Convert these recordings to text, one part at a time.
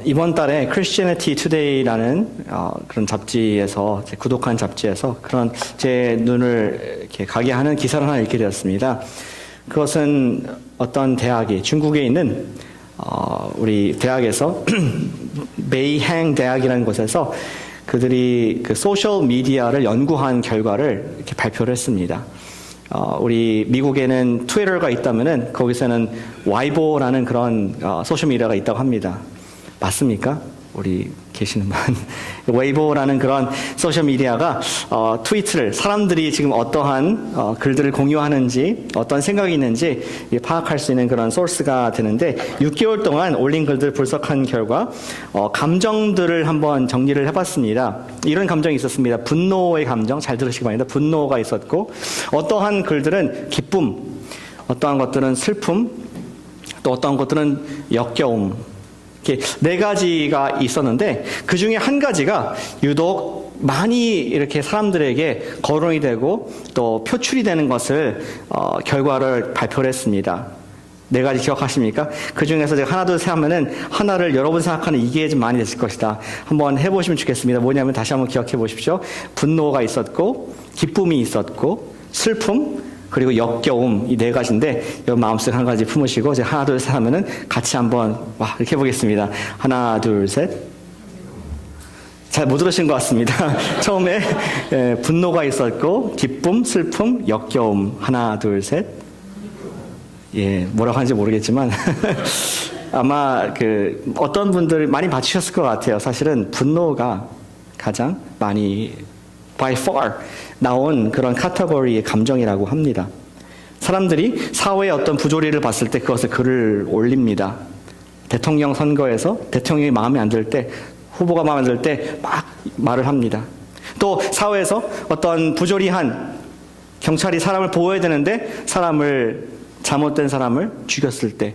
이번 달에 Christianity Today라는 그런 잡지에서, 구독한 잡지에서 그런 제 눈을 이렇게 가게 하는 기사를 하나 읽게 되었습니다. 그것은 어떤 대학이, 중국에 있는 우리 대학에서 베이행 대학이라는 곳에서 그들이 그 소셜 미디어를 연구한 결과를 이렇게 발표를 했습니다. 우리 미국에는 트위터가 있다면은 거기서는 와이보라는 그런 소셜 미디어가 있다고 합니다. 맞습니까? 우리 계시는 분. 웨이보라는 그런 소셜 미디어가 트위터를, 사람들이 지금 어떠한 글들을 공유하는지, 어떤 생각이 있는지 파악할 수 있는 그런 소스가 되는데, 6개월 동안 올린 글들을 분석한 결과 감정들을 한번 정리를 해봤습니다. 이런 감정이 있었습니다. 분노의 감정, 잘 들으시기 바랍니다. 분노가 있었고, 어떠한 글들은 기쁨, 어떠한 것들은 슬픔, 또 어떠한 것들은 역겨움, 이렇게 네 가지가 있었는데 그 중에 한 가지가 유독 많이 이렇게 사람들에게 거론이 되고 또 표출이 되는 것을 결과를 발표를 했습니다. 네 가지 기억하십니까? 그 중에서 제가 하나, 둘, 셋 하면은 하나를 여러분 생각하는 이게 좀 많이 됐을 것이다. 한번 해보시면 좋겠습니다. 뭐냐면 다시 한번 기억해 보십시오. 분노가 있었고, 기쁨이 있었고, 슬픔, 그리고 역겨움, 이 네 가지인데 여러분 마음속에 한 가지 품으시고 제가 하나 둘 셋 하면은 같이 한번 이렇게 해보겠습니다. 하나 둘 셋. 잘 못 들으신 것 같습니다. 처음에 분노가 있었고 기쁨, 슬픔, 역겨움. 하나 둘 셋. 예, 뭐라고 하는지 모르겠지만 아마 어떤 분들 많이 맞추셨을 것 같아요. 사실은 분노가 가장 많이 by far 나온 그런 카테고리의 감정이라고 합니다. 사람들이 사회의 어떤 부조리를 봤을 때 그것을 글을 올립니다. 대통령 선거에서 대통령이 마음에 안 들 때, 후보가 마음에 안 들 때 막 말을 합니다. 또 사회에서 어떤 부조리한 경찰이 사람을 보호해야 되는데 잘못된 사람을 죽였을 때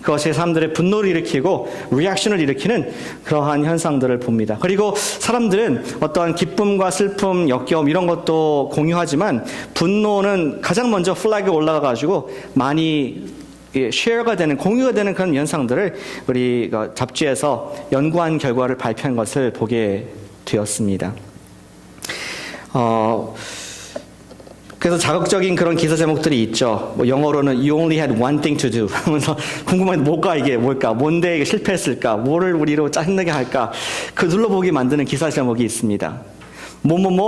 그것이 사람들의 분노를 일으키고 리액션을 일으키는 그러한 현상들을 봅니다. 그리고 사람들은 어떤 기쁨과 슬픔, 역겨움 이런 것도 공유하지만 분노는 가장 먼저 플래그에 올라가가지고 많이 쉐어가 되는, 공유가 되는 그런 현상들을 우리 잡지에서 연구한 결과를 발표한 것을 보게 되었습니다. 그래서 자극적인 그런 기사 제목들이 있죠. 영어로는 You only had one thing to do 하면서 궁금한데 뭘까? 뭔데 이게 실패했을까? 뭐를 우리로 짜증나게 할까? 그 눌러보기 만드는 기사 제목이 있습니다.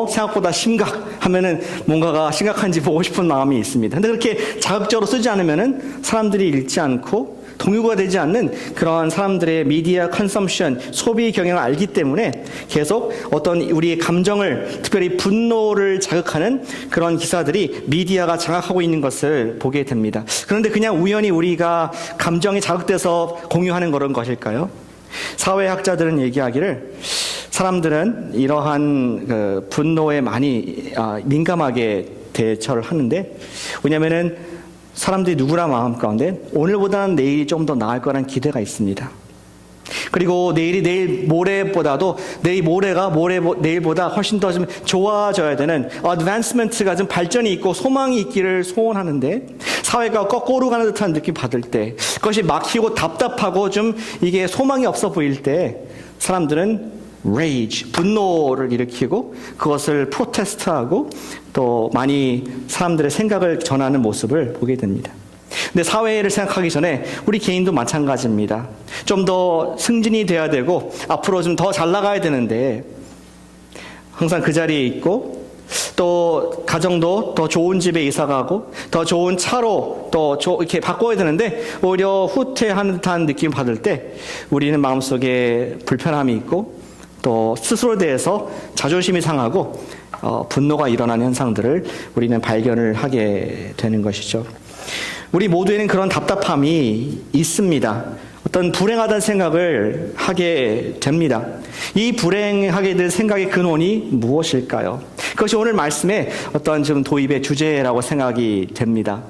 생각보다 심각하면은 뭔가가 심각한지 보고 싶은 마음이 있습니다. 근데 그렇게 자극적으로 쓰지 않으면은 사람들이 읽지 않고 동요가 되지 않는 그런 사람들의 미디어 컨섬션, 소비 경향을 알기 때문에 계속 어떤 우리의 감정을, 특별히 분노를 자극하는 그런 기사들이 미디어가 장악하고 있는 것을 보게 됩니다. 그런데 그냥 우연히 우리가 감정이 자극돼서 공유하는 그런 것일까요? 사회학자들은 얘기하기를 사람들은 이러한 분노에 많이 민감하게 대처를 하는데, 왜냐면은 사람들이 누구나 마음 가운데 오늘보다는 내일이 좀 더 나을 거라는 기대가 있습니다. 그리고 내일이 내일 모레보다도 내일 모레가 내일보다 훨씬 더 좀 좋아져야 되는 어드밴스먼트가 좀 발전이 있고 소망이 있기를 소원하는데, 사회가 거꾸로 가는 듯한 느낌 받을 때, 그것이 막히고 답답하고 좀 이게 소망이 없어 보일 때 사람들은 rage, 분노를 일으키고 그것을 프로테스트하고 또 많이 사람들의 생각을 전하는 모습을 보게 됩니다. 근데 사회를 생각하기 전에 우리 개인도 마찬가지입니다. 좀 더 승진이 돼야 되고 앞으로 좀 더 잘 나가야 되는데 항상 그 자리에 있고, 또 가정도 더 좋은 집에 이사가고 더 좋은 차로 또 이렇게 바꿔야 되는데 오히려 후퇴하는 듯한 느낌 받을 때 우리는 마음속에 불편함이 있고 또 스스로에 대해서 자존심이 상하고 분노가 일어나는 현상들을 우리는 발견을 하게 되는 것이죠. 우리 모두에는 그런 답답함이 있습니다. 어떤 불행하다는 생각을 하게 됩니다. 이 불행하게 된 생각의 근원이 무엇일까요? 그것이 오늘 말씀의 어떤 좀 도입의 주제라고 생각이 됩니다.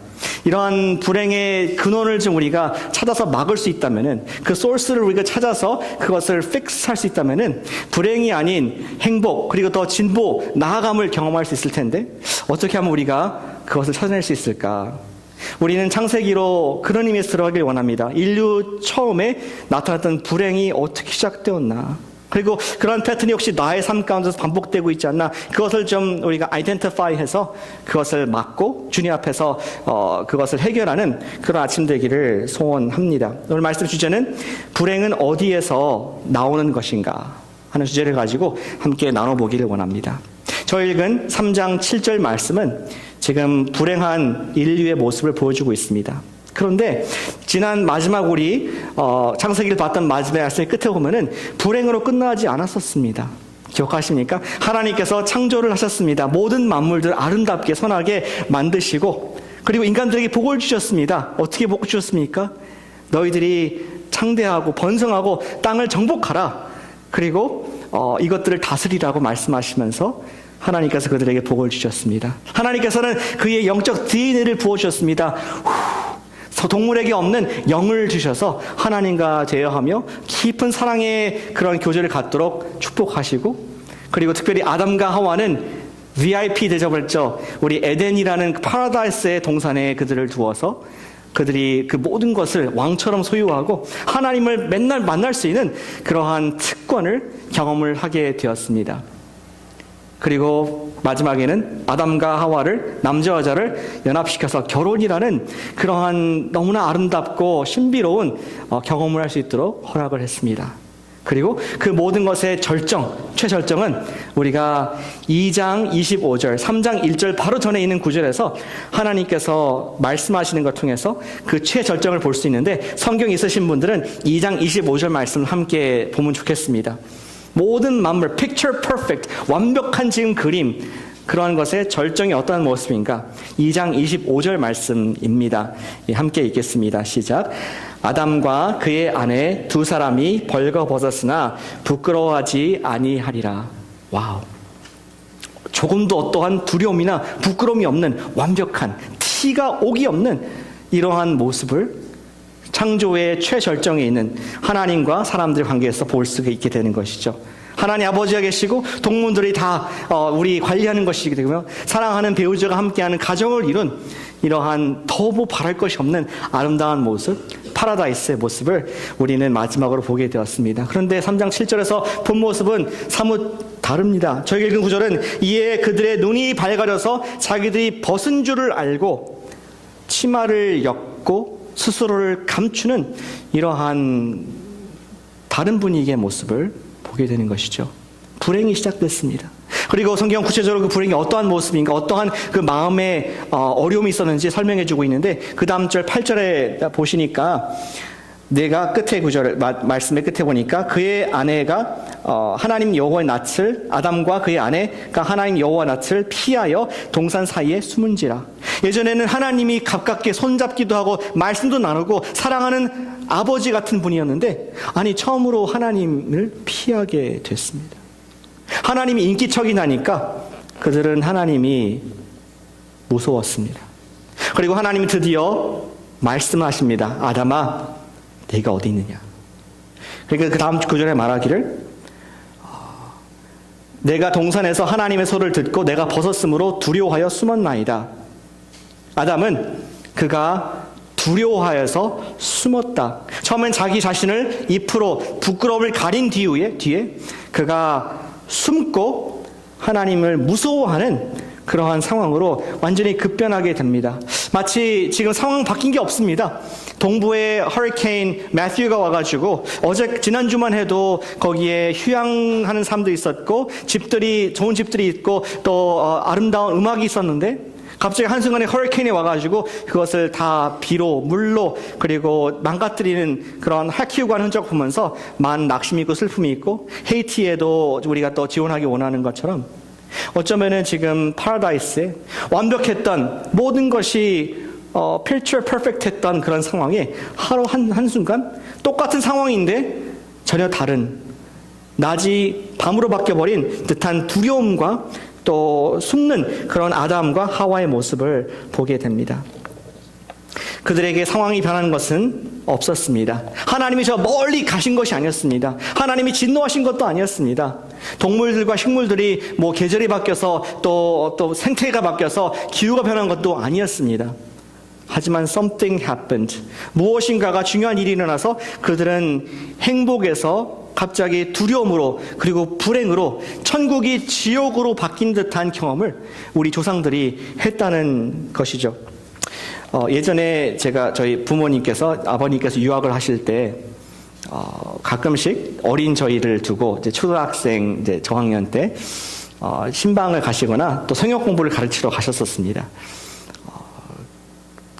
이러한 불행의 근원을 좀 우리가 찾아서 막을 수 있다면은, 그 소스를 우리가 찾아서 그것을 픽스할 수 있다면은 불행이 아닌 행복, 그리고 더 진보, 나아감을 경험할 수 있을 텐데 어떻게 하면 우리가 그것을 찾아낼 수 있을까? 우리는 창세기로 그런 의미에서 들어가길 원합니다. 인류 처음에 나타났던 불행이 어떻게 시작되었나? 그리고 그런 패턴이 혹시 나의 삶 가운데서 반복되고 있지 않나? 그것을 좀 우리가 아이덴티파이해서 그것을 막고 주님 앞에서 그것을 해결하는 그런 아침 되기를 소원합니다. 오늘 말씀 주제는 불행은 어디에서 나오는 것인가 하는 주제를 가지고 함께 나눠보기를 원합니다. 저 읽은 3장 7절 말씀은 지금 불행한 인류의 모습을 보여주고 있습니다. 그런데 지난 마지막 우리 창세기를 봤던 마지막 말씀의 끝에 보면은 불행으로 끝나지 않았었습니다. 기억하십니까? 하나님께서 창조를 하셨습니다. 모든 만물들 아름답게 선하게 만드시고 그리고 인간들에게 복을 주셨습니다. 어떻게 복 주셨습니까? 너희들이 창대하고 번성하고 땅을 정복하라. 그리고 이것들을 다스리라고 말씀하시면서 하나님께서 그들에게 복을 주셨습니다. 하나님께서는 그의 영적 DNA를 부어주셨습니다. 동물에게 없는 영을 주셔서 하나님과 대화하며 깊은 사랑의 그런 교제를 갖도록 축복하시고 그리고 특별히 아담과 하와는 VIP 대접을 했죠. 우리 에덴이라는 파라다이스의 동산에 그들을 두어서 그들이 그 모든 것을 왕처럼 소유하고 하나님을 맨날 만날 수 있는 그러한 특권을 경험을 하게 되었습니다. 그리고 마지막에는 아담과 하와를 남자와 여자를 연합시켜서 결혼이라는 그러한 너무나 아름답고 신비로운 경험을 할 수 있도록 허락을 했습니다. 그리고 그 모든 것의 최절정은 우리가 2장 25절, 3장 1절 바로 전에 있는 구절에서 하나님께서 말씀하시는 것 통해서 그 최절정을 볼 수 있는데 성경 있으신 분들은 2장 25절 말씀을 함께 보면 좋겠습니다. 모든 만물, picture perfect, 완벽한 지금 그림, 그러한 것의 절정이 어떠한 모습인가? 2장 25절 말씀입니다. 함께 읽겠습니다. 시작. 아담과 그의 아내 두 사람이 벌거벗었으나 부끄러워하지 아니하리라. 와우. 조금도 어떠한 두려움이나 부끄러움이 없는 완벽한, 티가 오기 없는 이러한 모습을 창조의 최절정에 있는 하나님과 사람들의 관계에서 볼 수가 있게 되는 것이죠. 하나님 아버지가 계시고 동물들이 다 우리 관리하는 것이기 때문에 사랑하는 배우자가 함께하는 가정을 이룬 이러한 더뭐 바랄 것이 없는 아름다운 모습, 파라다이스의 모습을 우리는 마지막으로 보게 되었습니다. 그런데 3장 7절에서 본 모습은 사뭇 다릅니다. 저희 읽은 구절은 이에 그들의 눈이 밝아져서 자기들이 벗은 줄을 알고 치마를 엮고 스스로를 감추는 이러한 다른 분위기의 모습을 보게 되는 것이죠. 불행이 시작됐습니다. 그리고 성경 구체적으로 그 불행이 어떠한 모습인가, 어떠한 그 마음의 어려움이 있었는지 설명해 주고 있는데 그 다음 절 8절에 보시니까 내가 끝에 구절을 말씀의 끝에 보니까 그의 아내가 하나님 여호와의 낯을 아담과 그의 아내가 하나님 여호와 낯을 피하여 동산 사이에 숨은지라. 예전에는 하나님이 가깝게 손잡기도 하고 말씀도 나누고 사랑하는 아버지 같은 분이었는데 아니 처음으로 하나님을 피하게 됐습니다. 하나님이 인기척이 나니까 그들은 하나님이 무서웠습니다. 그리고 하나님이 드디어 말씀하십니다. 아담아 네가 어디 있느냐. 그러니까 그 다음 구절에 말하기를 내가 동산에서 하나님의 소리를 듣고 내가 벗었으므로 두려워하여 숨었나이다. 아담은 그가 두려워하여서 숨었다. 처음엔 자기 자신을 잎으로 부끄러움을 가린 뒤에 그가 숨고 하나님을 무서워하는 그러한 상황으로 완전히 급변하게 됩니다. 마치 지금 상황 바뀐 게 없습니다. 동부에 허리케인 매튜가 와가지고 지난주만 해도 거기에 휴양하는 사람도 있었고 좋은 집들이 있고 또 아름다운 음악이 있었는데 갑자기 한순간에 허리케인이 와가지고 그것을 다 비로 물로 그리고 망가뜨리는 그런 키우고 하는 흔적 보면서 많은 낙심이 있고 슬픔이 있고 헤이티에도 우리가 또 지원하기 원하는 것처럼 어쩌면은 지금 파라다이스에 완벽했던 모든 것이 picture perfect 했던 그런 상황에 하루 한순간 똑같은 상황인데 전혀 다른 낮이 밤으로 바뀌어버린 듯한 두려움과 또 숨는 그런 아담과 하와의 모습을 보게 됩니다. 그들에게 상황이 변하는 것은 없었습니다. 하나님이 저 멀리 가신 것이 아니었습니다. 하나님이 진노하신 것도 아니었습니다. 동물들과 식물들이 계절이 바뀌어서 또 생태가 바뀌어서 기후가 변한 것도 아니었습니다. 하지만 something happened. 무엇인가가 중요한 일이 일어나서 그들은 행복에서 갑자기 두려움으로 그리고 불행으로 천국이 지옥으로 바뀐 듯한 경험을 우리 조상들이 했다는 것이죠. 예전에 제가 저희 부모님께서 아버님께서 유학을 하실 때 가끔씩 어린 저희를 두고 이제 초등학생 이제 저학년 때 신방을 가시거나 또 성역 공부를 가르치러 가셨었습니다.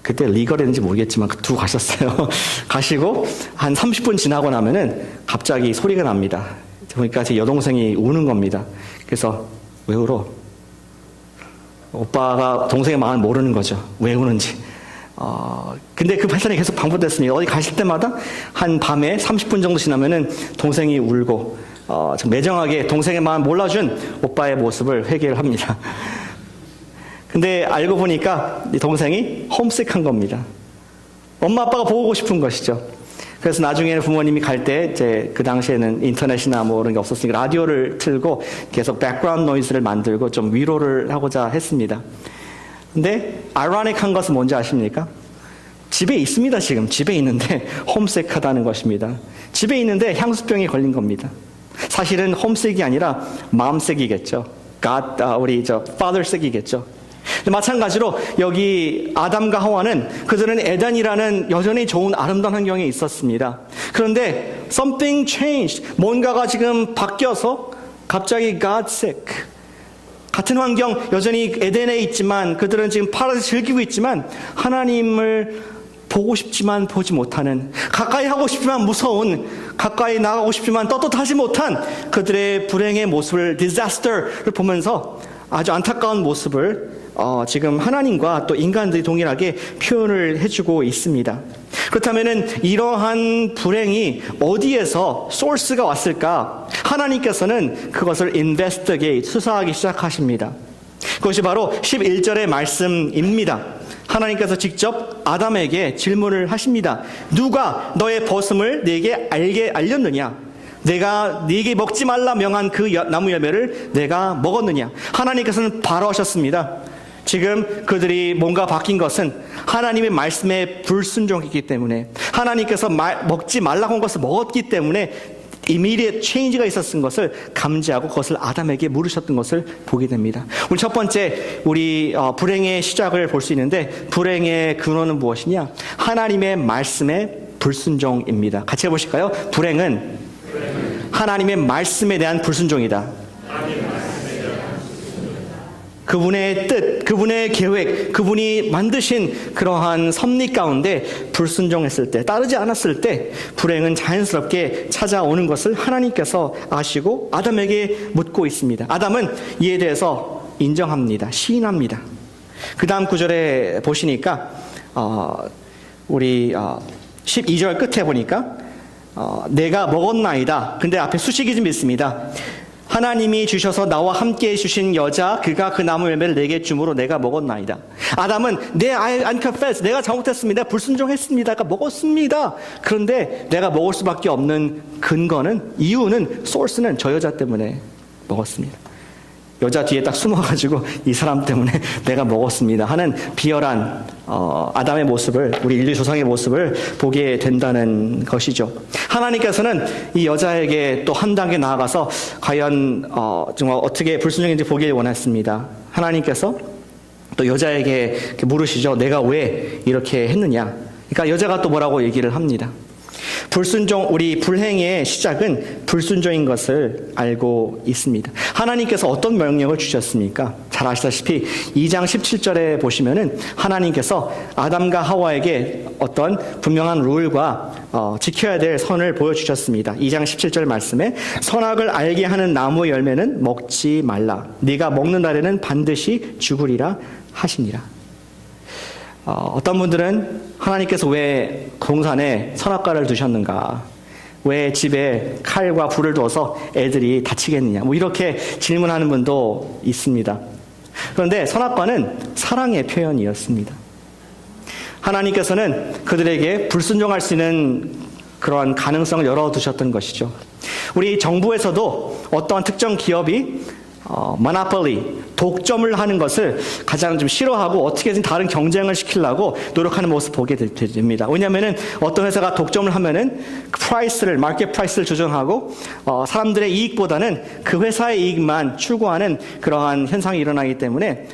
그때 리거랬는지 모르겠지만 두고 가셨어요. 가시고 한 30분 지나고 나면은 갑자기 소리가 납니다. 그러니까 제 여동생이 우는 겁니다. 그래서 왜 울어? 오빠가 동생의 마음을 모르는 거죠. 왜 우는지. 근데 그 패턴이 계속 반복됐습니다. 어디 가실 때마다 한 밤에 30분 정도 지나면은 동생이 울고 좀 매정하게 동생의 마음 몰라준 오빠의 모습을 회개를 합니다. 근데 알고 보니까 이 동생이 홈식한 겁니다. 엄마 아빠가 보고 싶은 것이죠. 그래서 나중에는 부모님이 갈 때 이제 그 당시에는 인터넷이나 뭐 그런 게 없었으니까 라디오를 틀고 계속 백그라운드 노이즈를 만들고 좀 위로를 하고자 했습니다. 근데 아이러닉한 것은 뭔지 아십니까? 집에 있습니다. 지금 집에 있는데 홈식하다는 것입니다. 집에 있는데 향수병이 걸린 겁니다. 사실은 홈식이 아니라 마음식이겠죠. 우리 father식이겠죠. 마찬가지로 여기 아담과 하와는 그들은 에덴이라는 여전히 좋은 아름다운 환경에 있었습니다. 그런데 something changed. 뭔가가 지금 바뀌어서 갑자기 got sick. 같은 환경 여전히 에덴에 있지만 그들은 지금 파라다이스 즐기고 있지만 하나님을 보고 싶지만 보지 못하는, 가까이 하고 싶지만 무서운, 가까이 나가고 싶지만 떳떳하지 못한 그들의 불행의 모습을, 디자스터를 보면서 아주 안타까운 모습을 지금 하나님과 또 인간들이 동일하게 표현을 해주고 있습니다. 그렇다면은 이러한 불행이 어디에서 소스가 왔을까? 하나님께서는 그것을 investigate, 수사하기 시작하십니다. 그것이 바로 11절의 말씀입니다. 하나님께서 직접 아담에게 질문을 하십니다. 누가 너의 벗음을 네게 알렸느냐? 내가 네게 먹지 말라 명한 그 나무 열매를 내가 먹었느냐? 하나님께서는 바로 하셨습니다. 지금 그들이 뭔가 바뀐 것은 하나님의 말씀에 불순종했기 때문에, 하나님께서 먹지 말라고 한 것을 먹었기 때문에 immediate change가 있었던 것을 감지하고 그것을 아담에게 물으셨던 것을 보게 됩니다. 우리 첫 번째, 우리 불행의 시작을 볼 수 있는데, 불행의 근원은 무엇이냐? 하나님의 말씀의 불순종입니다. 같이 해보실까요? 불행은 하나님의 말씀에 대한 불순종이다. 그분의 뜻, 그분의 계획, 그분이 만드신 그러한 섭리 가운데 불순종했을 때, 따르지 않았을 때 불행은 자연스럽게 찾아오는 것을 하나님께서 아시고 아담에게 묻고 있습니다. 아담은 이에 대해서 인정합니다. 시인합니다. 그 다음 구절에 보시니까 우리 12절 끝에 보니까 내가 먹었나이다. 근데 앞에 수식이 좀 있습니다. 하나님이 주셔서 나와 함께 해주신 여자, 그가 그 나무 열매를 내게 주므로 내가 먹었나이다. 아담은 I confess, 내가 잘못했습니다. 불순종했습니다. 먹었습니다. 그런데 내가 먹을 수밖에 없는 근거는, 이유는, 소스는 저 여자 때문에 먹었습니다. 여자 뒤에 딱 숨어가지고 이 사람 때문에 내가 먹었습니다 하는 비열한 아담의 모습을, 우리 인류 조상의 모습을 보게 된다는 것이죠. 하나님께서는 이 여자에게 또 한 단계 나아가서 과연 정말 어떻게 불순종인지 보길 원했습니다. 하나님께서 또 여자에게 물으시죠. 내가 왜 이렇게 했느냐? 그러니까 여자가 또 뭐라고 얘기를 합니다. 불순종, 우리 불행의 시작은 불순종인 것을 알고 있습니다. 하나님께서 어떤 명령을 주셨습니까? 잘 아시다시피 2장 17절에 보시면은 하나님께서 아담과 하와에게 어떤 분명한 룰과 지켜야 될 선을 보여주셨습니다. 2장 17절 말씀에 선악을 알게 하는 나무 열매는 먹지 말라. 네가 먹는 날에는 반드시 죽으리라 하시니라. 어떤 분들은 하나님께서 왜 동산에 선악과를 두셨는가? 왜 집에 칼과 불을 둬서 애들이 다치겠느냐? 뭐 이렇게 질문하는 분도 있습니다. 그런데 선악과는 사랑의 표현이었습니다. 하나님께서는 그들에게 불순종할 수 있는 그러한 가능성을 열어두셨던 것이죠. 우리 정부에서도 어떠한 특정 기업이 monopoly, 독점을 하는 것을 가장 좀 싫어하고 어떻게든 다른 경쟁을 시키려고 노력하는 모습 보게 됩니다. 왜냐하면은 어떤 회사가 독점을 하면은 마켓 프라이스를 조정하고 사람들의 이익보다는 그 회사의 이익만 추구하는 그러한 현상이 일어나기 때문에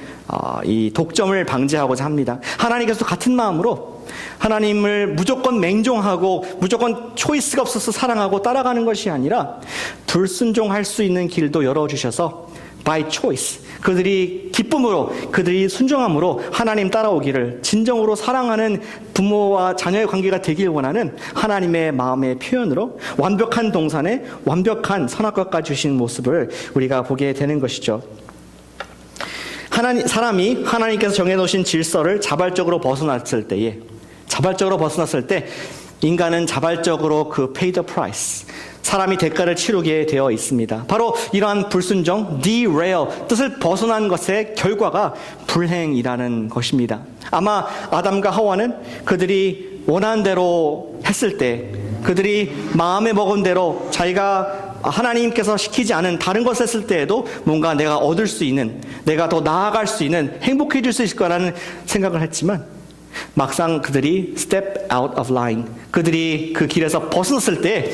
이 독점을 방지하고자 합니다. 하나님께서도 같은 마음으로 하나님을 무조건 맹종하고 무조건 초이스가 없어서 사랑하고 따라가는 것이 아니라 불순종할 수 있는 길도 열어주셔서 by choice, 그들이 기쁨으로, 그들이 순종함으로 하나님 따라오기를, 진정으로 사랑하는 부모와 자녀의 관계가 되길 원하는 하나님의 마음의 표현으로 완벽한 동산에 완벽한 선악과까지 주신 모습을 우리가 보게 되는 것이죠. 사람이 하나님께서 정해놓으신 질서를 자발적으로 벗어났을 때 인간은 자발적으로 pay the price, 사람이 대가를 치르게 되어 있습니다. 바로 이러한 불순종, derail, 뜻을 벗어난 것의 결과가 불행이라는 것입니다. 아마 아담과 하와는 그들이 원하는 대로 했을 때, 그들이 마음에 먹은 대로 자기가 하나님께서 시키지 않은 다른 것을 했을 때에도 뭔가 내가 얻을 수 있는, 내가 더 나아갈 수 있는, 행복해질 수 있을 거라는 생각을 했지만 막상 그들이 step out of line, 그들이 그 길에서 벗어났을 때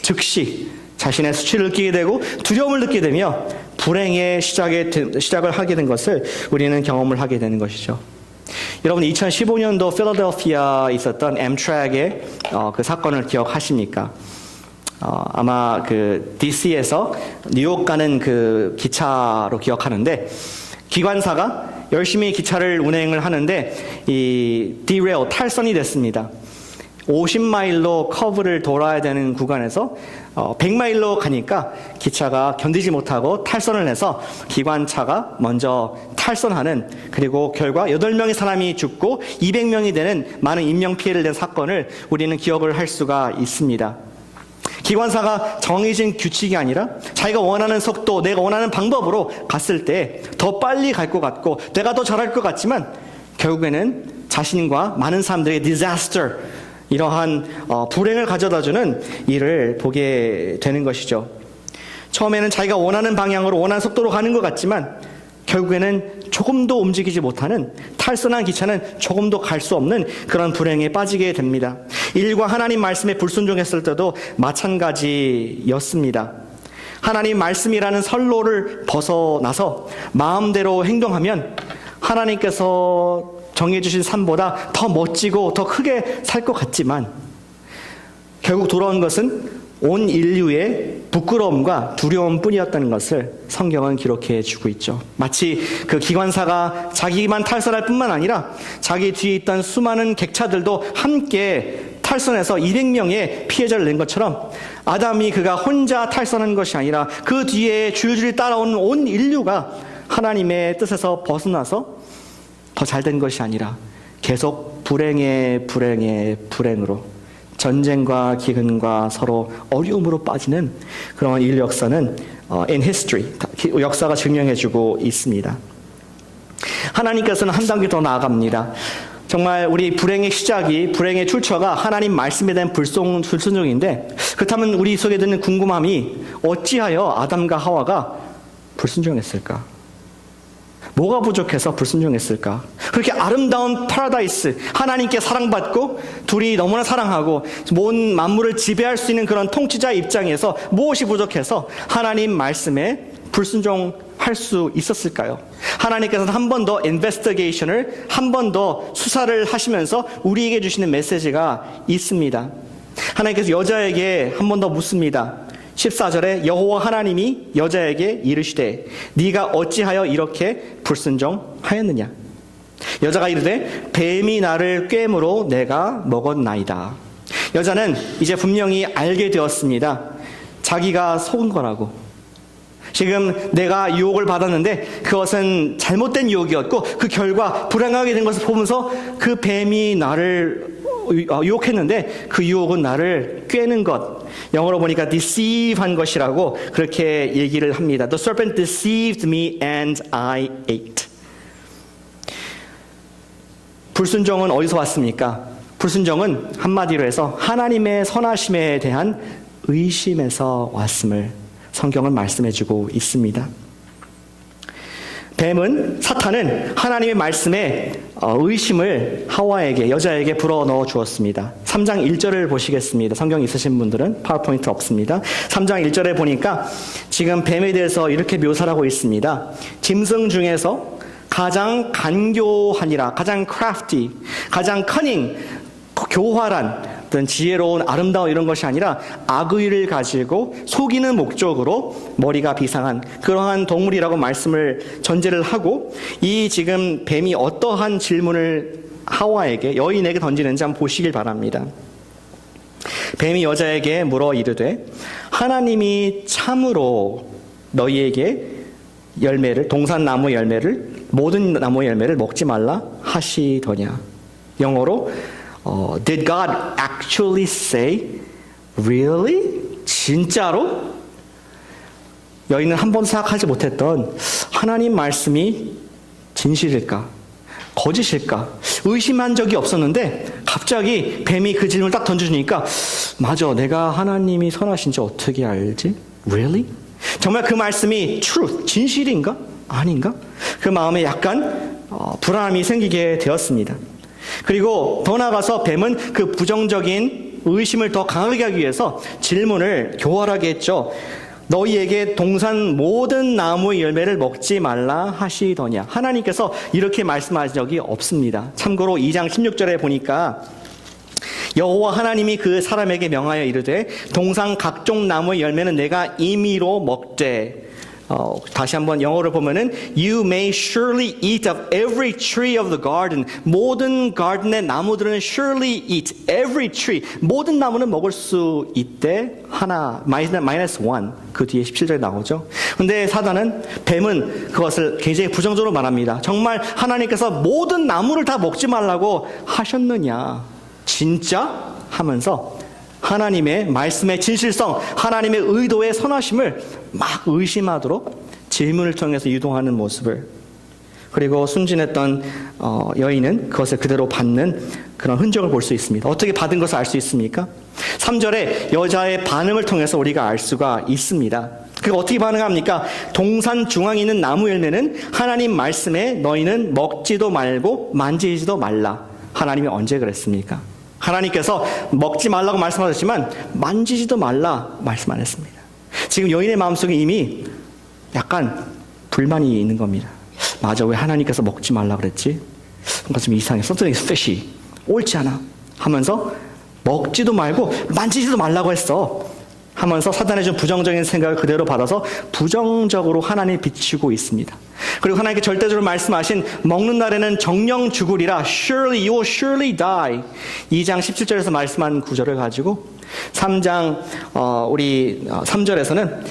즉시 자신의 수치를 느끼게 되고 두려움을 느끼게 되며 불행의 시작을 하게 된 것을 우리는 경험을 하게 되는 것이죠. 여러분 2015년도 필라델피아에 있었던 엠트랙의 그 사건을 기억하십니까? 아마 DC에서 뉴욕 가는 그 기차로 기억하는데 기관사가 열심히 기차를 운행을 하는데 derail, 탈선이 됐습니다. 50마일로 커브를 돌아야 되는 구간에서 100마일로 가니까 기차가 견디지 못하고 탈선을 해서 기관차가 먼저 탈선하는, 그리고 결과 8명의 사람이 죽고 200명이 되는 많은 인명피해를 낸 사건을 우리는 기억을 할 수가 있습니다. 기관사가 정해진 규칙이 아니라 자기가 원하는 속도, 내가 원하는 방법으로 갔을 때 더 빨리 갈 것 같고 내가 더 잘할 것 같지만 결국에는 자신과 많은 사람들의 disaster, 이러한 불행을 가져다주는 일을 보게 되는 것이죠. 처음에는 자기가 원하는 방향으로 원하는 속도로 가는 것 같지만 결국에는 조금도 움직이지 못하는, 탈선한 기차는 조금도 갈 수 없는 그런 불행에 빠지게 됩니다. 일과 하나님 말씀에 불순종했을 때도 마찬가지였습니다. 하나님 말씀이라는 선로를 벗어나서 마음대로 행동하면 하나님께서 정해주신 삶보다 더 멋지고 더 크게 살 것 같지만 결국 돌아온 것은 온 인류의 부끄러움과 두려움뿐이었다는 것을 성경은 기록해 주고 있죠. 마치 그 기관사가 자기만 탈선할 뿐만 아니라 자기 뒤에 있던 수많은 객차들도 함께 탈선해서 200명의 피해자를 낸 것처럼 아담이 그가 혼자 탈선한 것이 아니라 그 뒤에 줄줄이 따라오는 온 인류가 하나님의 뜻에서 벗어나서 더 잘된 것이 아니라 계속 불행으로 전쟁과 기근과 서로 어려움으로 빠지는 그런 인류 역사는 in history, 역사가 증명해주고 있습니다. 하나님께서는 한 단계 더 나아갑니다. 정말 우리 불행의 시작이, 불행의 출처가 하나님 말씀에 대한 불순종인데, 그렇다면 우리 속에 드는 궁금함이 어찌하여 아담과 하와가 불순종했을까? 뭐가 부족해서 불순종했을까? 그렇게 아름다운 파라다이스, 하나님께 사랑받고 둘이 너무나 사랑하고 온 만물을 지배할 수 있는 그런 통치자의 입장에서 무엇이 부족해서 하나님 말씀에 불순종할 수 있었을까요? 하나님께서는 한 번 더 인베스티게이션을, 한 번 더 수사를 하시면서 우리에게 주시는 메시지가 있습니다. 하나님께서 여자에게 한 번 더 묻습니다. 14절에 여호와 하나님이 여자에게 이르시되 네가 어찌하여 이렇게 불순종하였느냐? 여자가 이르되 뱀이 나를 꿰므로 내가 먹었나이다. 여자는 이제 분명히 알게 되었습니다. 자기가 속은 거라고. 지금 내가 유혹을 받았는데 그것은 잘못된 유혹이었고 그 결과 불행하게 된 것을 보면서 그 뱀이 나를 유혹했는데 그 유혹은 나를 꿰는 것, 영어로 보니까 deceive 한 것이라고 그렇게 얘기를 합니다. The serpent deceived me and I ate. 불순종은 어디서 왔습니까? 불순종은 한마디로 해서 하나님의 선하심에 대한 의심에서 왔음을 성경은 말씀해주고 있습니다. 뱀은, 사탄은 하나님의 말씀에 의심을 하와에게, 여자에게 불어넣어 주었습니다. 3장 1절을 보시겠습니다. 성경 있으신 분들은 파워포인트 없습니다. 3장 1절에 보니까 지금 뱀에 대해서 이렇게 묘사를 하고 있습니다. 짐승 중에서 가장 간교하니라, 가장 crafty, 가장 cunning, 교활한, 어떤 지혜로운, 아름다운 이런 것이 아니라 악의를 가지고 속이는 목적으로 머리가 비상한 그러한 동물이라고 말씀을 전제를 하고, 이 지금 뱀이 어떠한 질문을 하와에게, 여인에게 던지는지 한번 보시길 바랍니다. 뱀이 여자에게 물어 이르되 하나님이 참으로 너희에게 열매를, 동산나무 열매를, 모든 나무 열매를 먹지 말라 하시더냐. 영어로 Did God actually say? Really? 진짜로? 여인은 한 번도 생각하지 못했던 하나님 말씀이 진실일까? 거짓일까? 의심한 적이 없었는데 갑자기 뱀이 그 질문을 딱 던져주니까 맞아, 내가 하나님이 선하신지 어떻게 알지? Really? 정말 그 말씀이 truth, 진실인가? 아닌가? 그 마음에 약간 불안함이 생기게 되었습니다. 그리고 더 나아가서 뱀은 그 부정적인 의심을 더 강하게 하기 위해서 질문을 교활하게 했죠. 너희에게 동산 모든 나무의 열매를 먹지 말라 하시더냐. 하나님께서 이렇게 말씀하신 적이 없습니다. 참고로 2장 16절에 보니까 여호와 하나님이 그 사람에게 명하여 이르되 동산 각종 나무의 열매는 내가 임의로 먹되, 다시 한번 영어를 보면은 You may surely eat of every tree of the garden. 모든 가든의 나무들은 surely eat every tree. 모든 나무는 먹을 수 있대. 하나, 마이너스 1. 그 뒤에 17절에 나오죠. 근데 사단은, 뱀은 그것을 굉장히 부정적으로 말합니다. 정말 하나님께서 모든 나무를 다 먹지 말라고 하셨느냐? 진짜? 하면서 하나님의 말씀의 진실성, 하나님의 의도의 선하심을 막 의심하도록 질문을 통해서 유도하는 모습을, 그리고 순진했던 여인은 그것을 그대로 받는 그런 흔적을 볼 수 있습니다. 어떻게 받은 것을 알 수 있습니까? 3절에 여자의 반응을 통해서 우리가 알 수가 있습니다. 그가 어떻게 반응합니까? 동산 중앙에 있는 나무 열매는 하나님 말씀에 너희는 먹지도 말고 만지지도 말라. 하나님이 언제 그랬습니까? 하나님께서 먹지 말라고 말씀하셨지만 만지지도 말라 말씀 안 했습니다. 지금 여인의 마음속에 이미 약간 불만이 있는 겁니다. 맞아, 왜 하나님께서 먹지 말라 그랬지? 뭔가 좀 이상해. something is fishy. 옳지 않아. 하면서 먹지도 말고 만지지도 말라고 했어. 하면서 사단의 좀 부정적인 생각을 그대로 받아서 부정적으로 하나님을 비추고 있습니다. 그리고 하나님께 절대적으로 말씀하신 먹는 날에는 정령 죽으리라. Surely you will surely die. 2장 17절에서 말씀한 구절을 가지고 3장 우리 3절에서는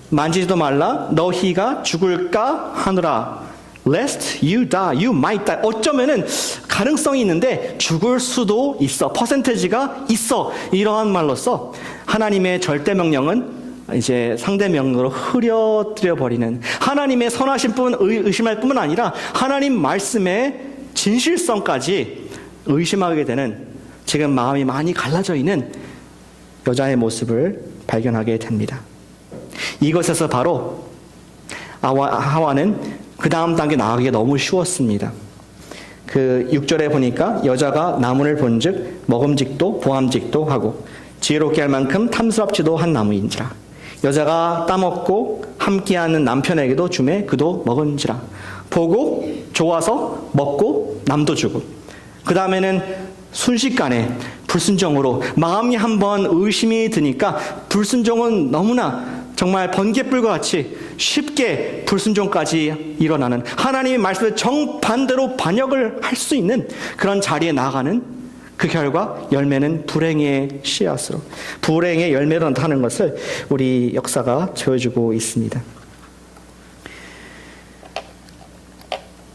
만지지도 말라 너희가 죽을까 하느라. Lest you die, you might die. 어쩌면은 가능성이 있는데 죽을 수도 있어. 퍼센테지가 있어. 이러한 말로써 하나님의 절대 명령은 이제 상대 명령으로 흐려뜨려 버리는, 하나님의 선하신 뿐 의심할 뿐만 아니라 하나님 말씀의 진실성까지 의심하게 되는, 지금 마음이 많이 갈라져 있는 여자의 모습을 발견하게 됩니다. 이것에서 바로 하와는 그 다음 단계 나가기가 너무 쉬웠습니다. 그 6절에 보니까 여자가 나무를 본즉 먹음직도 보암직도 하고 지혜롭게 할 만큼 탐스럽지도 한 나무인지라. 여자가 따먹고 함께하는 남편에게도 주매 그도 먹은지라. 보고 좋아서 먹고 남도 주고. 그 다음에는 순식간에 불순종으로 마음이 한번 의심이 드니까 불순종은 너무나 정말 번갯불과 같이 쉽게 불순종까지 일어나는, 하나님의 말씀을 정반대로 반역을 할 수 있는 그런 자리에 나아가는 그 결과 열매는 불행의 씨앗으로, 불행의 열매로 나타나는 것을 우리 역사가 보여주고 있습니다.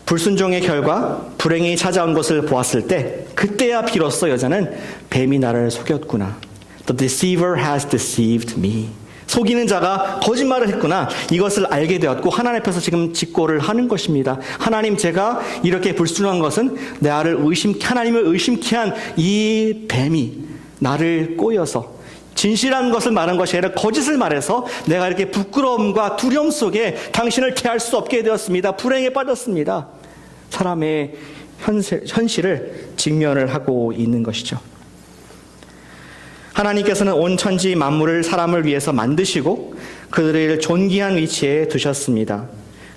불순종의 결과 불행이 찾아온 것을 보았을 때 그때야 비로소 여자는 뱀이 나를 속였구나. The deceiver has deceived me. 속이는 자가 거짓말을 했구나. 이것을 알게 되었고 하나님 앞에서 지금 직고를 하는 것입니다. 하나님, 제가 이렇게 불순종한 것은 하나님을 의심케 한 이 뱀이 나를 꼬여서 진실한 것을 말한 것이 아니라 거짓을 말해서 내가 이렇게 부끄러움과 두려움 속에 당신을 대할 수 없게 되었습니다. 불행에 빠졌습니다. 사람의 현실을 직면을 하고 있는 것이죠. 하나님께서는 온 천지 만물을 사람을 위해서 만드시고 그들을 존귀한 위치에 두셨습니다.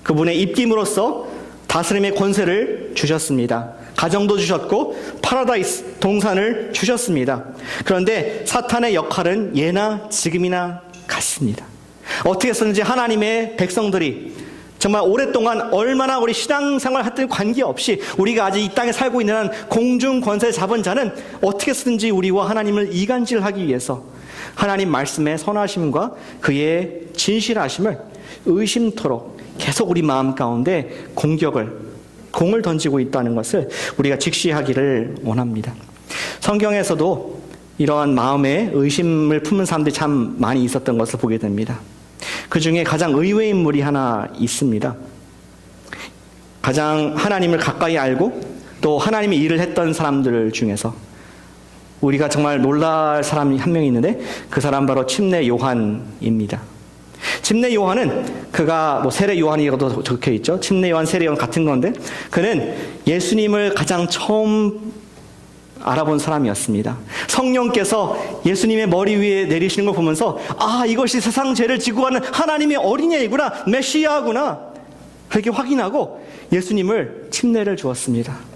그분의 입김으로써 다스림의 권세를 주셨습니다. 가정도 주셨고 파라다이스 동산을 주셨습니다. 그런데 사탄의 역할은 예나 지금이나 같습니다. 어떻게 했었는지 하나님의 백성들이 정말 오랫동안 얼마나 우리 신앙생활 했던 관계없이 우리가 아직 이 땅에 살고 있는 한 공중 권세 잡은 자는 어떻게 쓰든지 우리와 하나님을 이간질하기 위해서 하나님 말씀의 선하심과 그의 진실하심을 의심토록 계속 우리 마음 가운데 공을 던지고 있다는 것을 우리가 직시하기를 원합니다. 성경에서도 이러한 마음에 의심을 품는 사람들이 참 많이 있었던 것을 보게 됩니다. 그 중에 가장 의외의 인물이 하나 있습니다. 가장 하나님을 가까이 알고 또 하나님의 일을 했던 사람들 중에서 우리가 정말 놀랄 사람이 한 명 있는데 그 사람 바로 침례 요한입니다. 침례 요한은 그가 세례 요한이라고도 적혀 있죠. 침례 요한, 세례 요한 같은 건데 그는 예수님을 가장 처음 알아본 사람이었습니다. 성령께서 예수님의 머리 위에 내리시는 걸 보면서 이것이 세상 죄를 지고 가는 하나님의 어린애이구나, 메시아구나 그렇게 확인하고 예수님을 침례를 주었습니다.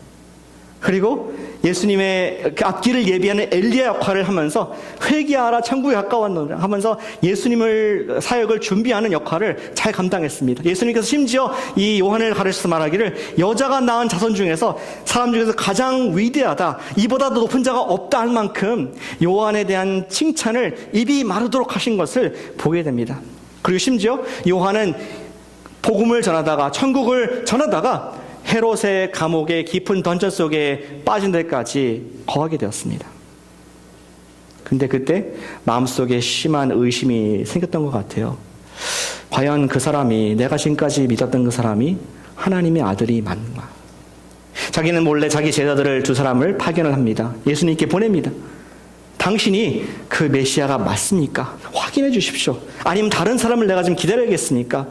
그리고 예수님의 앞길을 예비하는 엘리야 역할을 하면서 회개하라 천국에 가까웠노라 하면서 예수님을 사역을 준비하는 역할을 잘 감당했습니다. 예수님께서 심지어 이 요한을 가르쳐서 말하기를 여자가 낳은 자손 중에서 사람 중에서 가장 위대하다, 이보다 더 높은 자가 없다 할 만큼 요한에 대한 칭찬을 입이 마르도록 하신 것을 보게 됩니다. 그리고 심지어 요한은 복음을 전하다가 천국을 전하다가 헤롯의 감옥의 깊은 던전 속에 빠진 데까지 거하게 되었습니다. 근데 그때 마음속에 심한 의심이 생겼던 것 같아요. 과연 그 사람이, 내가 지금까지 믿었던 그 사람이 하나님의 아들이 맞는가? 자기는 몰래 자기 제자들을 두 사람을 파견을 합니다. 예수님께 보냅니다. 당신이 그 메시아가 맞습니까? 확인해 주십시오. 아니면 다른 사람을 내가 좀 기다려야겠습니까?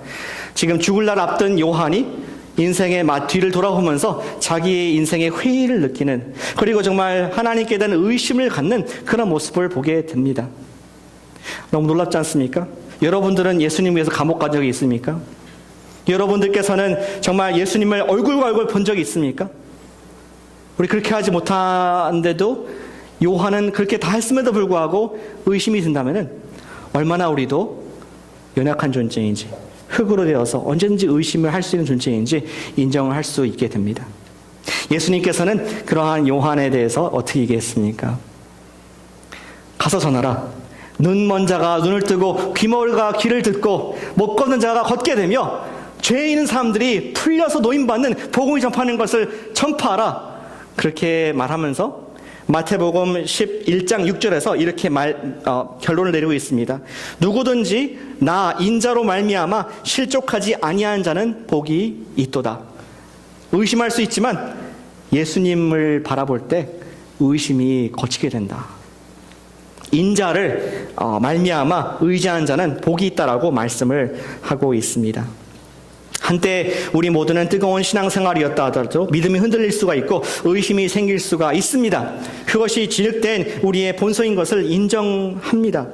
지금 죽을 날 앞둔 요한이 인생의 뒤를 돌아보면서 자기의 인생의 회의를 느끼는, 그리고 정말 하나님께 대한 의심을 갖는 그런 모습을 보게 됩니다. 너무 놀랍지 않습니까? 여러분들은 예수님 위해서 감옥 간 적이 있습니까? 여러분들께서는 정말 예수님을 얼굴과 얼굴 본 적이 있습니까? 우리 그렇게 하지 못하는데도 요한은 그렇게 다 했음에도 불구하고 의심이 든다면 얼마나 우리도 연약한 존재인지, 흙으로 되어서 언제든지 의심을 할 수 있는 존재인지 인정을 할 수 있게 됩니다. 예수님께서는 그러한 요한에 대해서 어떻게 얘기했습니까? 가서 전하라. 눈 먼 자가 눈을 뜨고 귀머가 귀를 듣고 못 걷는 자가 걷게 되며 죄 있는 사람들이 풀려서 노임받는 복음을 전파하는 것을 전파하라. 그렇게 말하면서 마태복음 11장 6절에서 이렇게 결론을 내리고 있습니다. 누구든지 나 인자로 말미암아 실족하지 아니한 자는 복이 있도다. 의심할 수 있지만 예수님을 바라볼 때 의심이 거치게 된다. 인자를 말미암아 의지한 자는 복이 있다라고 말씀을 하고 있습니다. 한때 우리 모두는 뜨거운 신앙생활이었다 하더라도 믿음이 흔들릴 수가 있고 의심이 생길 수가 있습니다. 그것이 진흙된 우리의 본성인 것을 인정합니다.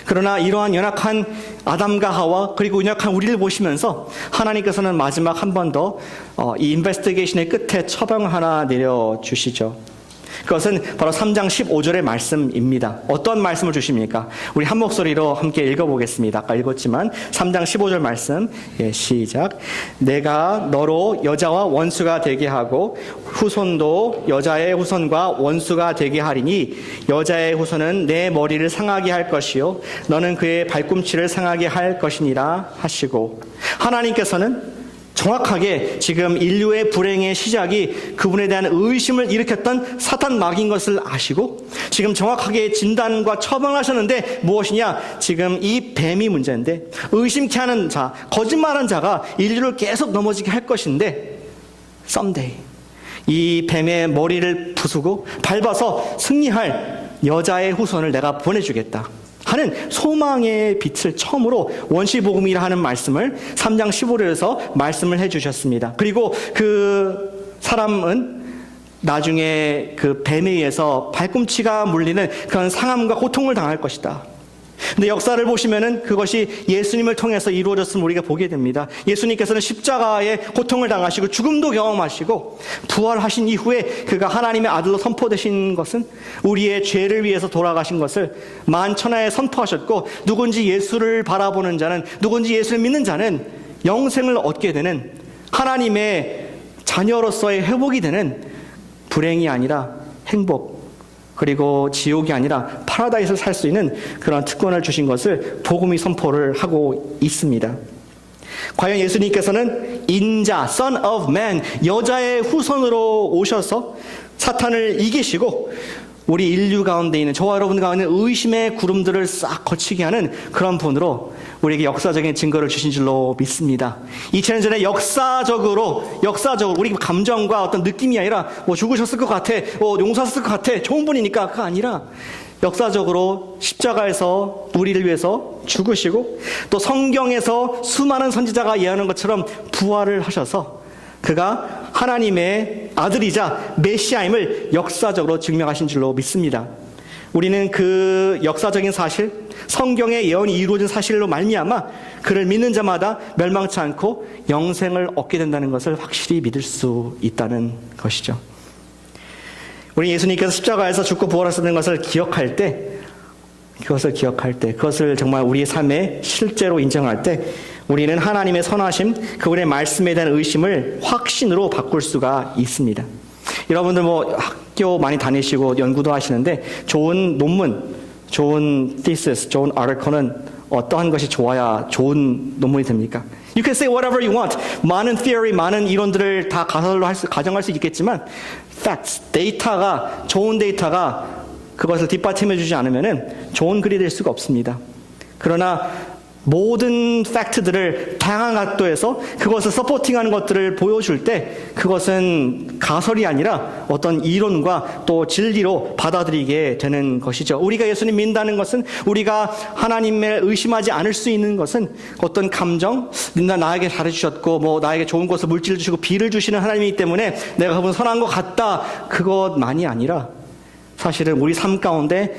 그러나 이러한 연약한 아담과 하와 그리고 연약한 우리를 보시면서 하나님께서는 마지막 한 번 더 이 인베스티게이션의 끝에 처방 하나 내려주시죠. 그것은 바로 3장 15절의 말씀입니다. 어떤 말씀을 주십니까? 우리 한 목소리로 함께 읽어보겠습니다. 아까 읽었지만 3장 15절 말씀, 시작. 내가 너로 여자와 원수가 되게 하고 후손도 여자의 후손과 원수가 되게 하리니 여자의 후손은 내 머리를 상하게 할 것이요 너는 그의 발꿈치를 상하게 할 것이니라 하시고, 하나님께서는 정확하게 지금 인류의 불행의 시작이 그분에 대한 의심을 일으켰던 사탄 마귀인 것을 아시고 지금 정확하게 진단과 처방하셨는데 무엇이냐? 지금 이 뱀이 문제인데 의심케 하는 자, 거짓말한 자가 인류를 계속 넘어지게 할 것인데 someday 이 뱀의 머리를 부수고 밟아서 승리할 여자의 후손을 내가 보내주겠다. 하는 소망의 빛을 처음으로 원시복음이라 하는 말씀을 3장 15절에서 말씀을 해주셨습니다. 그리고 그 사람은 나중에 그 뱀에 의해서 발꿈치가 물리는 그런 상함과 고통을 당할 것이다. 근데 역사를 보시면은 그것이 예수님을 통해서 이루어졌음을 우리가 보게 됩니다. 예수님께서는 십자가의 고통을 당하시고 죽음도 경험하시고 부활하신 이후에 그가 하나님의 아들로 선포되신 것은 우리의 죄를 위해서 돌아가신 것을 만천하에 선포하셨고, 누군지 예수를 바라보는 자는, 누군지 예수를 믿는 자는 영생을 얻게 되는, 하나님의 자녀로서의 회복이 되는, 불행이 아니라 행복, 그리고 지옥이 아니라 파라다이스를 살 수 있는 그런 특권을 주신 것을 복음이 선포를 하고 있습니다. 과연 예수님께서는 인자, Son of Man, 여자의 후손으로 오셔서 사탄을 이기시고 우리 인류 가운데 있는 저와 여러분 가운데 있는 의심의 구름들을 싹 거치게 하는 그런 분으로 우리에게 역사적인 증거를 주신 줄로 믿습니다. 2000년 전에 역사적으로 우리 감정과 어떤 느낌이 아니라 뭐 죽으셨을 것 같아, 용서했을 것 같아, 좋은 분이니까, 그거 아니라 역사적으로 십자가에서 우리를 위해서 죽으시고 또 성경에서 수많은 선지자가 예언하는 것처럼 부활을 하셔서 그가 하나님의 아들이자 메시아임을 역사적으로 증명하신 줄로 믿습니다. 우리는 그 역사적인 사실, 성경의 예언이 이루어진 사실로 말미암아 그를 믿는 자마다 멸망치 않고 영생을 얻게 된다는 것을 확실히 믿을 수 있다는 것이죠. 우리 예수님께서 십자가에서 죽고 부활하셨다는 것을 기억할 때, 그것을 정말 우리의 삶에 실제로 인정할 때 우리는 하나님의 선하심, 그분의 말씀에 대한 의심을 확신으로 바꿀 수가 있습니다. 여러분들 뭐 학교 많이 다니시고 연구도 하시는데 좋은 논문, 좋은 thesis, 좋은 article는 어떠한 것이 좋아야 좋은 논문이 됩니까? You can say whatever you want. 많은 theory, 많은 이론들을 다 가설로 가정할 수 있겠지만 facts, 좋은 데이터가 그것을 뒷받침해주지 않으면 좋은 글이 될 수가 없습니다. 그러나 모든 팩트들을 다양한 각도에서 그것을 서포팅하는 것들을 보여줄 때 그것은 가설이 아니라 어떤 이론과 또 진리로 받아들이게 되는 것이죠. 우리가 예수님 믿는다는 것은, 우리가 하나님을 의심하지 않을 수 있는 것은 어떤 감정, 나에게 잘해주셨고 뭐 나에게 좋은 것을 물질을 주시고 비를 주시는 하나님이기 때문에 내가 그분 선한 것 같다, 그것만이 아니라 사실은 우리 삶 가운데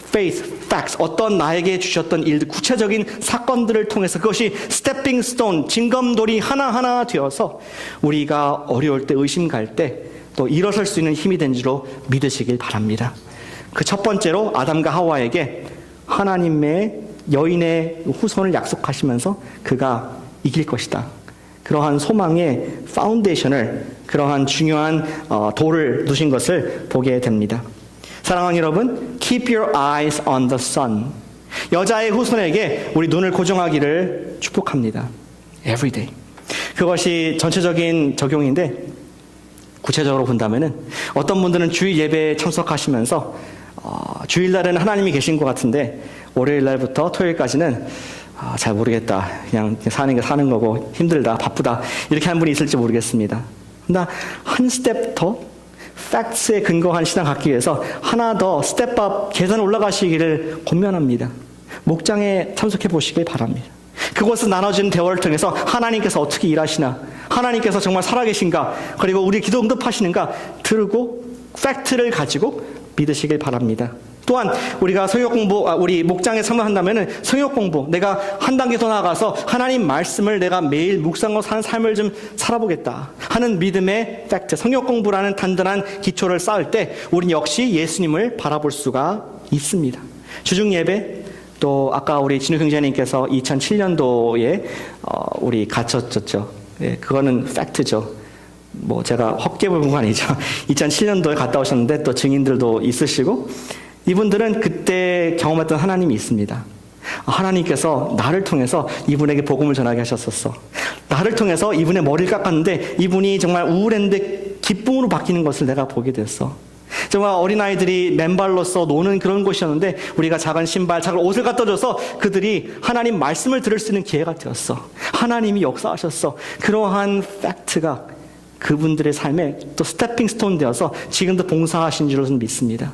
faith, facts, 어떤 나에게 주셨던 일들, 구체적인 사건들을 통해서 그것이 stepping stone, 징검돌이 하나하나 되어서 우리가 어려울 때, 의심 갈 때 또 일어설 수 있는 힘이 된 줄로 믿으시길 바랍니다. 그 첫 번째로 아담과 하와에게 하나님의 여인의 후손을 약속하시면서 그가 이길 것이다, 그러한 소망의 파운데이션을, 그러한 중요한 돌을 두신 것을 보게 됩니다. 사랑하는 여러분, keep your eyes on the sun. 여자의 후손에게 우리 눈을 고정하기를 축복합니다. Every day. 그것이 전체적인 적용인데 구체적으로 본다면은 어떤 분들은 주일 예배에 참석하시면서 주일날에는 하나님이 계신 것 같은데 월요일날부터 토요일까지는 잘 모르겠다, 그냥 사는 게 사는 거고 힘들다, 바쁘다, 이렇게 한 분이 있을지 모르겠습니다. 그러나 한 스텝 더 팩트에 근거한 신앙 갖기 위해서 하나 더 스텝업 계단 올라가시기를 권면합니다. 목장에 참석해 보시길 바랍니다. 그곳에서 나눠지는 대화를 통해서 하나님께서 어떻게 일하시나, 하나님께서 정말 살아계신가, 그리고 우리 기도 응답하시는가 들고 팩트를 가지고 믿으시길 바랍니다. 또한 우리가 성역 공부, 우리 목장에 참여한다면은 성역 공부, 내가 한 단계 더 나아가서 하나님 말씀을 내가 매일 묵상하고 사는 삶을 좀 살아보겠다 하는 믿음의 팩트, 성역 공부라는 단단한 기초를 쌓을 때 우린 역시 예수님을 바라볼 수가 있습니다. 주중 예배, 또 아까 우리 진우 경제님께서 2007년도에 우리 갇혔죠. 예, 그거는 팩트죠. 뭐 제가 헛개 부른 건 아니죠. 2007년도에 갔다 오셨는데 또 증인들도 있으시고, 이분들은 그때 경험했던 하나님이 있습니다. 하나님께서 나를 통해서 이분에게 복음을 전하게 하셨었어. 나를 통해서 이분의 머리를 깎았는데 이분이 정말 우울했는데 기쁨으로 바뀌는 것을 내가 보게 됐어. 정말 어린아이들이 맨발로서 노는 그런 곳이었는데 우리가 작은 신발, 작은 옷을 갖다 줘서 그들이 하나님 말씀을 들을 수 있는 기회가 되었어. 하나님이 역사하셨어. 그러한 팩트가 그분들의 삶에 또 스태핑 스톤 되어서 지금도 봉사하신 줄로 믿습니다.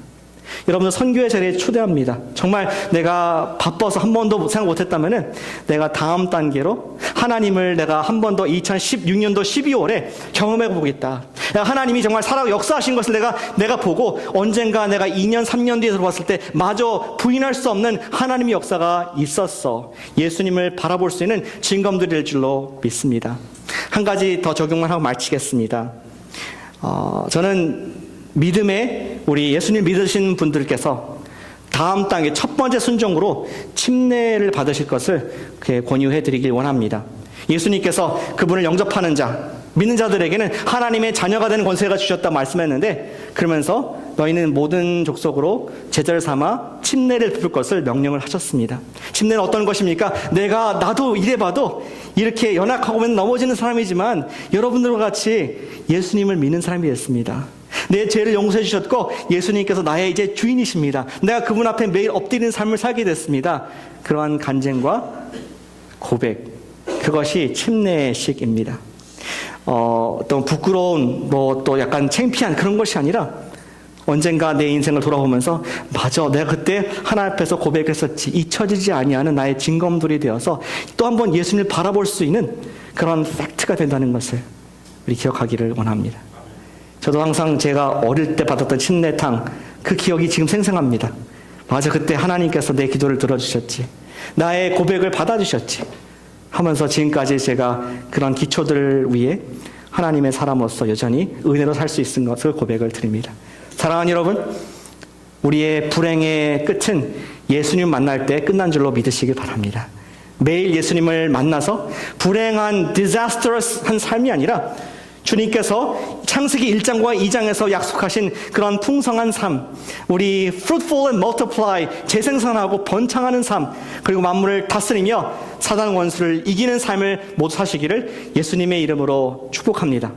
여러분들 선교의 자리에 초대합니다. 정말 내가 바빠서 한 번도 생각 못했다면은 내가 다음 단계로 하나님을 내가 한 번 더 2016년도 12월에 경험해 보겠다. 하나님이 정말 살아 역사하신 것을 내가 보고 언젠가 내가 2년 3년 뒤에 들어봤을 때 마저 부인할 수 없는 하나님의 역사가 있었어. 예수님을 바라볼 수 있는 증거들이 될 줄로 믿습니다. 한 가지 더 적용만 하고 마치겠습니다. 저는 믿음에 우리 예수님 믿으신 분들께서 다음 단계 첫 번째 순종으로 침례를 받으실 것을 권유해 드리길 원합니다. 예수님께서 그분을 영접하는 자, 믿는 자들에게는 하나님의 자녀가 되는 권세가 주셨다 말씀했는데, 그러면서 너희는 모든 족속으로 제자를 삼아 침례를 베풀 것을 명령을 하셨습니다. 침례는 어떤 것입니까? 나도 이래봐도 이렇게 연약하고 넘어지는 사람이지만 여러분들과 같이 예수님을 믿는 사람이 됐습니다. 내 죄를 용서해 주셨고 예수님께서 나의 이제 주인이십니다. 내가 그분 앞에 매일 엎드리는 삶을 살게 됐습니다. 그러한 간증과 고백, 그것이 침례식입니다. 또 부끄러운 또 약간 창피한 그런 것이 아니라 언젠가 내 인생을 돌아보면서 맞아, 내가 그때 하나님 앞에서 고백했었지, 잊혀지지 아니하는 나의 증거물이 되어서 또 한 번 예수님을 바라볼 수 있는 그런 팩트가 된다는 것을 우리 기억하기를 원합니다. 저도 항상 제가 어릴 때 받았던 침례탕, 그 기억이 지금 생생합니다. 맞아, 그때 하나님께서 내 기도를 들어주셨지, 나의 고백을 받아주셨지 하면서 지금까지 제가 그런 기초들을 위해 하나님의 사람으로서 여전히 은혜로 살 수 있는 것을 고백을 드립니다. 사랑하는 여러분, 우리의 불행의 끝은 예수님 만날 때 끝난 줄로 믿으시길 바랍니다. 매일 예수님을 만나서 불행한 disastrous한 삶이 아니라 주님께서 창세기 1장과 2장에서 약속하신 그런 풍성한 삶, 우리 fruitful and multiply, 재생산하고 번창하는 삶, 그리고 만물을 다스리며 사단 원수를 이기는 삶을 모두 사시기를 예수님의 이름으로 축복합니다.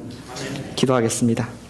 기도하겠습니다.